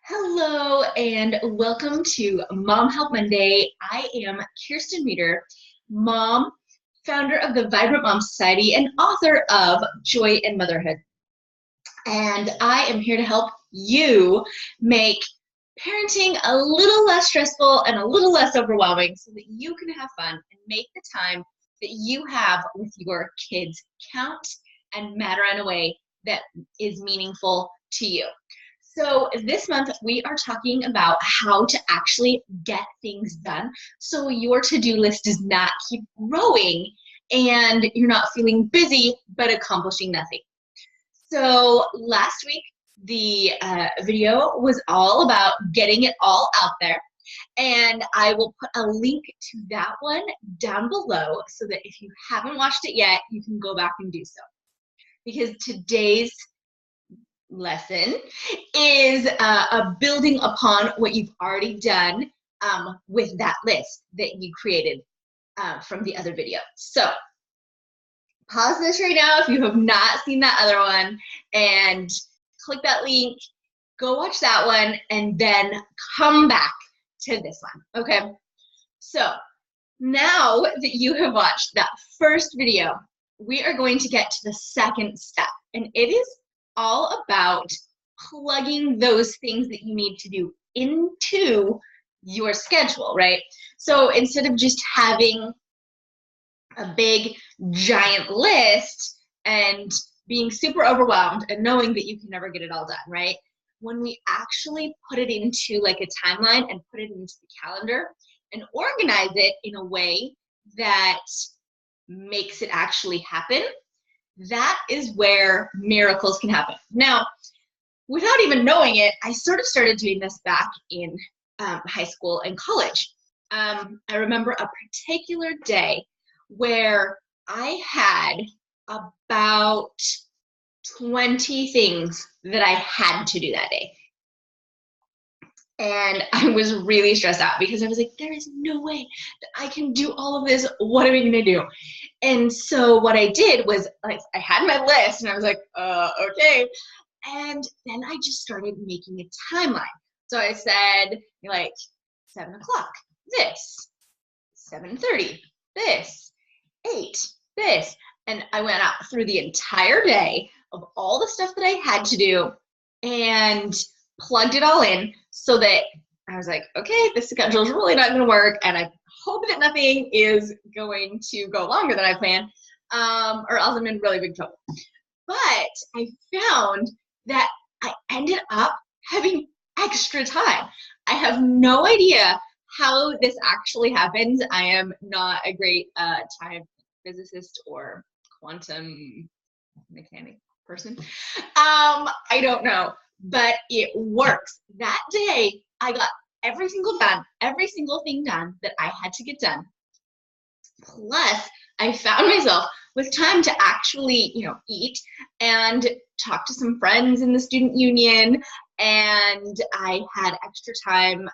Hello and welcome to Mom Help Monday. I am Kirsten Reeder, mom, founder of the Vibrant Mom Society, and author of Joy in Motherhood. And I am here to help you make parenting a little less stressful and a little less overwhelming so that you can have fun and make the time that you have with your kids count and matter in a way that is meaningful to you. So this month we are talking about how to actually get things done so your to-do list does not keep growing and you're not feeling busy but accomplishing nothing. So last week the video was all about getting it all out there, and I will put a link to that one down below so that if you haven't watched it yet, you can go back and do so. Because today's lesson is building upon what you've already done with that list that you created from the other video. So pause this right now if you have not seen that other one and click that link, go watch that one, and then come back to this one, okay? So now that you have watched that first video, we are going to get to the second step, and it is all about plugging those things that you need to do into your schedule, right? So instead of just having a big giant list and being super overwhelmed and knowing that you can never get it all done, right? When we actually put it into like a timeline and put it into the calendar and organize it in a way that makes it actually happen, that is where miracles can happen. Now, without even knowing it, I sort of started doing this back in high school and college. I remember a particular day where I had about 20 things that I had to do that day. And I was really stressed out because I was like, there is no way that I can do all of this. What are we gonna do? And so what I did was I had my list and I was like, okay. And then I just started making a timeline. So I said like 7 o'clock, this, 7:30, this, 8, this. And I went out through the entire day of all the stuff that I had to do and plugged it all in so that I was like, okay, this schedule is really not going to work, and I hope that nothing is going to go longer than I planned, or else I'm in really big trouble. But I found that I ended up having extra time. I have no idea how this actually happens. I am not a great time physicist or quantum mechanic person. I don't know, but it works. That day, I got every single thing done that I had to get done. Plus, I found myself with time to actually, eat and talk to some friends in the student union, and I had extra time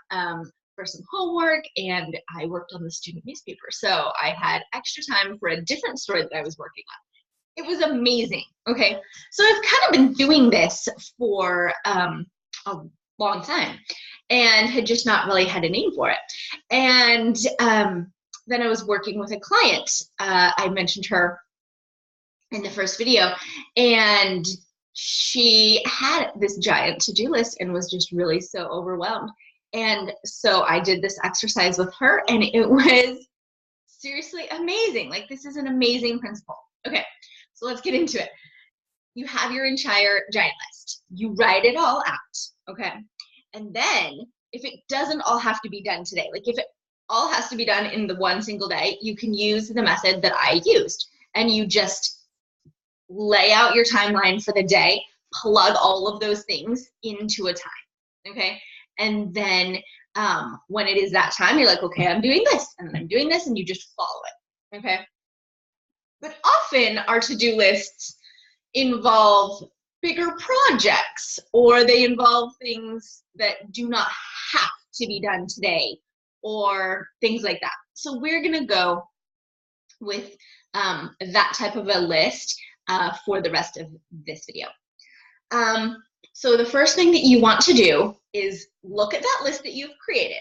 for some homework, and I worked on the student newspaper. So I had extra time for a different story that I was working on. It was amazing. Okay, so I've kind of been doing this for a long time and had just not really had a name for it. And then I was working with a client. I mentioned her in the first video, and she had this giant to-do list and was just really so overwhelmed. And so I did this exercise with her, and it was seriously amazing. Like, this is an amazing principle. Okay, so let's get into it. You have your entire giant list. You write it all out, okay? And then if it doesn't all have to be done today, like if it all has to be done in the one single day, you can use the method that I used. And you just lay out your timeline for the day, plug all of those things into a time, okay? And then when it is that time, you're like, okay, I'm doing this, and I'm doing this, and you just follow it, okay? But often our to-do lists involve bigger projects, or they involve things that do not have to be done today, or things like that. So we're gonna go with that type of a list for the rest of this video. So the first thing that you want to do is look at that list that you've created.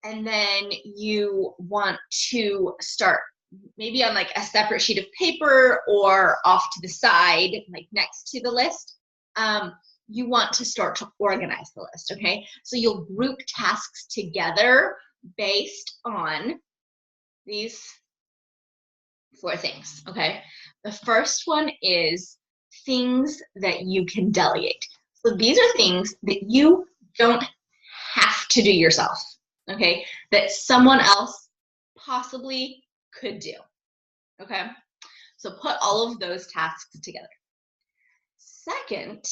And then you want to start maybe on like a separate sheet of paper or off to the side, like next to the list. You want to start to organize the list, okay? So you'll group tasks together based on these 4 things, okay? The first one is things that you can delegate. So these are things that you don't have to do yourself, okay? That someone else possibly could do, okay? So put all of those tasks together. Second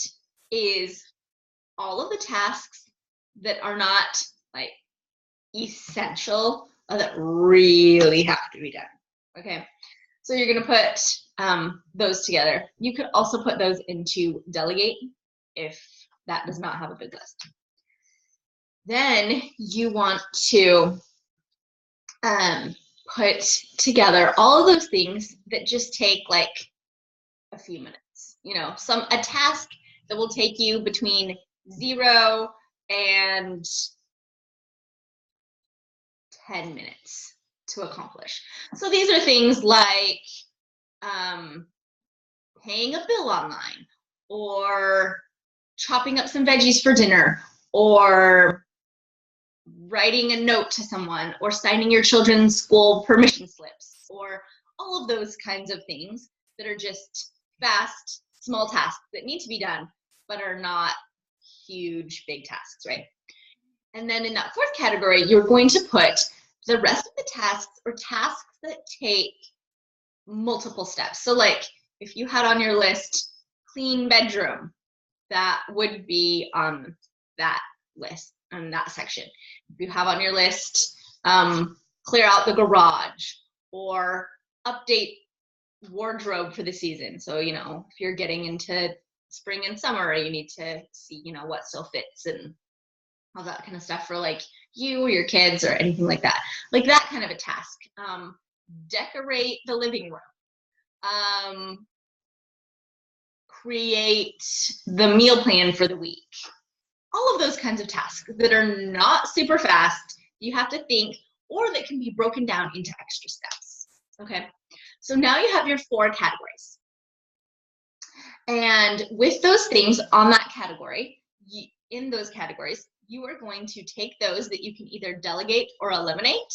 is all of the tasks that are not like essential or that really have to be done, okay? So you're gonna put those together. You could also put those into delegate if that does not have a big list. Then you want to put together all of those things that just take like a few minutes. You know, a task that will take you between 0 and 10 minutes to accomplish. So these are things like paying a bill online, or chopping up some veggies for dinner, or writing a note to someone, or signing your children's school permission slips, or all of those kinds of things that are just fast, small tasks that need to be done, but are not huge, big tasks, right? And then in that 4th category, you're going to put the rest of the tasks, or tasks that take multiple steps. So like if you had on your list, clean bedroom, that would be on that list, on that section. If you have on your list, clear out the garage, or update wardrobe for the season. So, you know, if you're getting into spring and summer, you need to see, you know, what still fits and all that kind of stuff for like you or your kids or anything like that. Like that kind of a task. Decorate the living room. Create the meal plan for the week. All of those kinds of tasks that are not super fast, you have to think, or that can be broken down into extra steps, okay? So now you have your 4 categories. And with those things on that category, in those categories, you are going to take those that you can either delegate or eliminate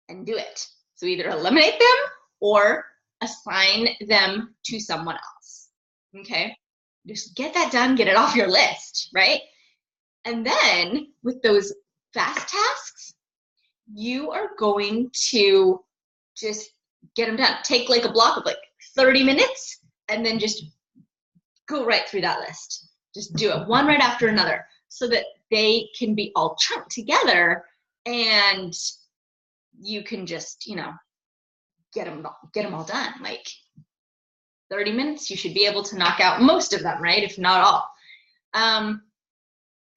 and do it. So either eliminate them or assign them to someone else, okay? Just get that done, get it off your list, right? And then with those fast tasks, you are going to just get them done. Take like a block of like 30 minutes and then just go right through that list. Just do it one right after another so that they can be all chunked together and you can just, you know, get them all done. Like 30 minutes, you should be able to knock out most of them, right? If not all.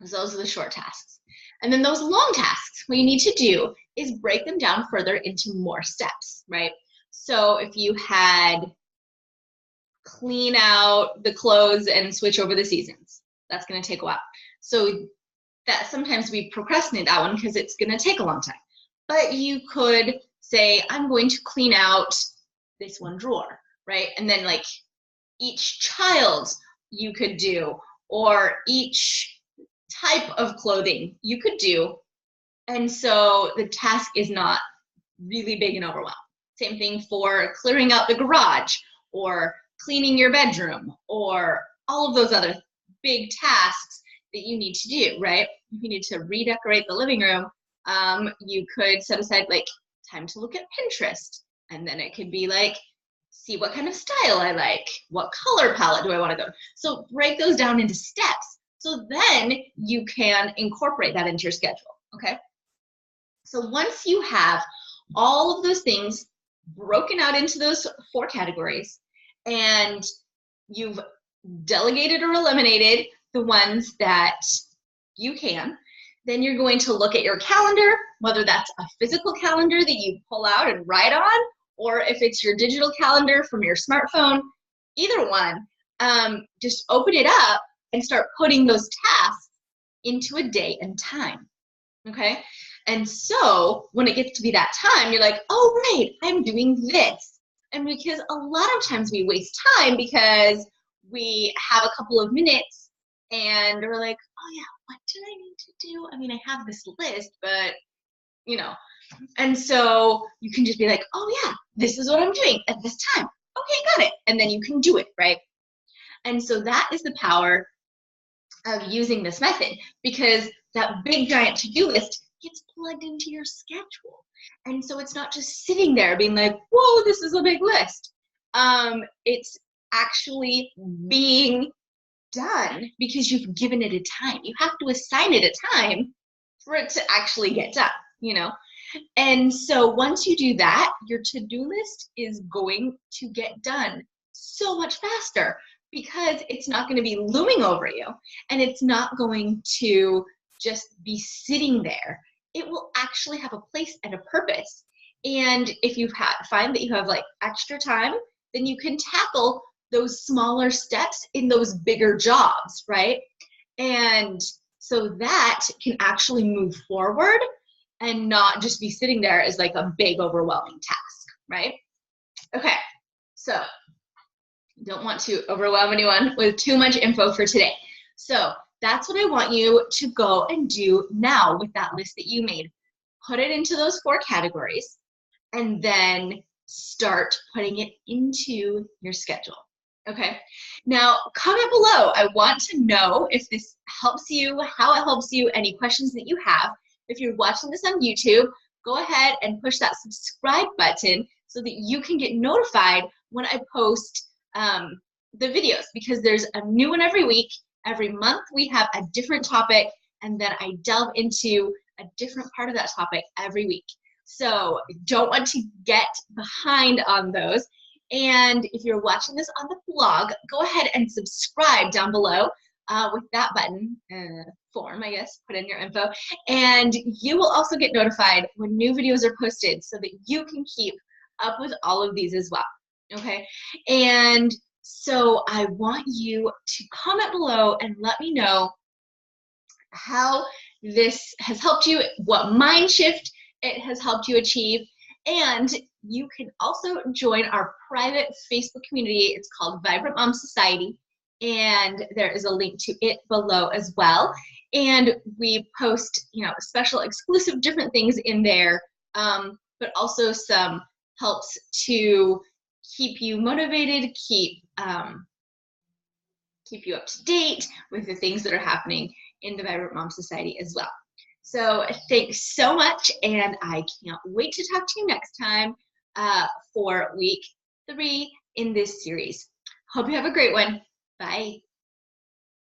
Those are the short tasks. And then those long tasks, what you need to do is break them down further into more steps, right? So if you had clean out the clothes and switch over the seasons, that's going to take a while. So that sometimes we procrastinate that one because it's going to take a long time. But you could say, I'm going to clean out this one drawer, right? And then like each child you could do, or each type of clothing you could do. And so the task is not really big and overwhelming. Same thing for clearing out the garage or cleaning your bedroom or all of those other big tasks that you need to do, right? If you need to redecorate the living room, you could set aside like time to look at Pinterest. And then it could be like, see what kind of style I like. What color palette do I want to go? So break those down into steps. So then you can incorporate that into your schedule, okay? So once you have all of those things broken out into those 4 categories and you've delegated or eliminated the ones that you can, then you're going to look at your calendar, whether that's a physical calendar that you pull out and write on, or if it's your digital calendar from your smartphone, either one, just open it up and start putting those tasks into a day and time. Okay. And so when it gets to be that time, you're like, oh, right, I'm doing this. And because a lot of times we waste time because we have a couple of minutes and we're like, oh yeah, what did I need to do? I mean, I have this list, but you know, and so you can just be like, oh yeah, this is what I'm doing at this time. Okay, got it. And then you can do it, right? And so that is the power of using this method, because that big giant to-do list gets plugged into your schedule. And so it's not just sitting there being like, whoa, this is a big list. It's actually being done because you've given it a time. You have to assign it a time for it to actually get done, you know? And so once you do that, your to-do list is going to get done so much faster because it's not going to be looming over you and it's not going to just be sitting there. It will actually have a place and a purpose. And if you find that you have like extra time, then you can tackle those smaller steps in those bigger jobs, right? And so that can actually move forward and not just be sitting there as like a big overwhelming task, right? Okay, so don't want to overwhelm anyone with too much info for today. So that's what I want you to go and do now with that list that you made. Put it into those 4 categories and then start putting it into your schedule. Okay, now comment below. I want to know if this helps you, how it helps you, any questions that you have. If you're watching this on YouTube, go ahead and push that subscribe button so that you can get notified when I post the videos, because there's a new one every week. Every month we have a different topic, and then I delve into a different part of that topic every week. So don't want to get behind on those. And if you're watching this on the blog, go ahead and subscribe down below with that button form, I guess, put in your info. And you will also get notified when new videos are posted so that you can keep up with all of these as well. Okay, and so I want you to comment below and let me know how this has helped you, what mind shift it has helped you achieve. And you can also join our private Facebook community. It's called Vibrant Mom Society, and there is a link to it below as well. And we post, you know, special exclusive different things in there, but also some helps to keep you motivated, keep you up to date with the things that are happening in the Vibrant Mom Society as well. So thanks so much, and I can't wait to talk to you next time for week 3 in this series. Hope you have a great one. Bye.